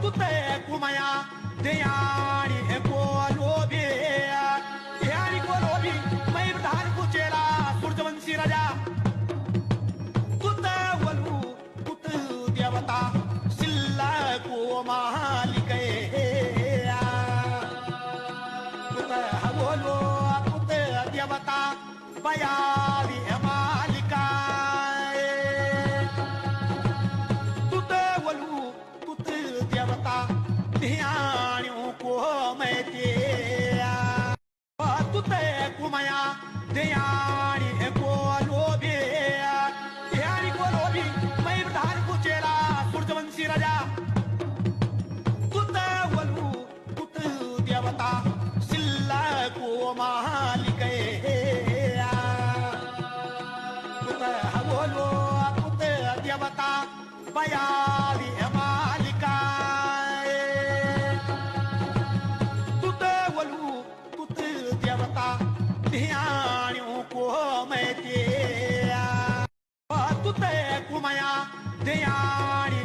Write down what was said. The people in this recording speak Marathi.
तुते कुमाया देयानी एकोलोबे यानी कोलोबी मैं प्रधान कुचेला सूर्यवंशी राजा तुते वलू तुत देवता सिल्ला को मालिके तुते हवलो तुते देवता बयाली मालिका तुते वलू तुत देवता ध्यानियों को मैं दिया तुते कुमाया ध्यानी कोलोबे ध्यानी कोलोबी मैं प्रधान कुचेला सूर्यवंशी राजा तुते वलू तुत देवता सिल्ला को मालिके तुते हवलो तुते देवता बयाली मालिका ध्यानियों को मैं दिया तुते कुमाया ध्यानी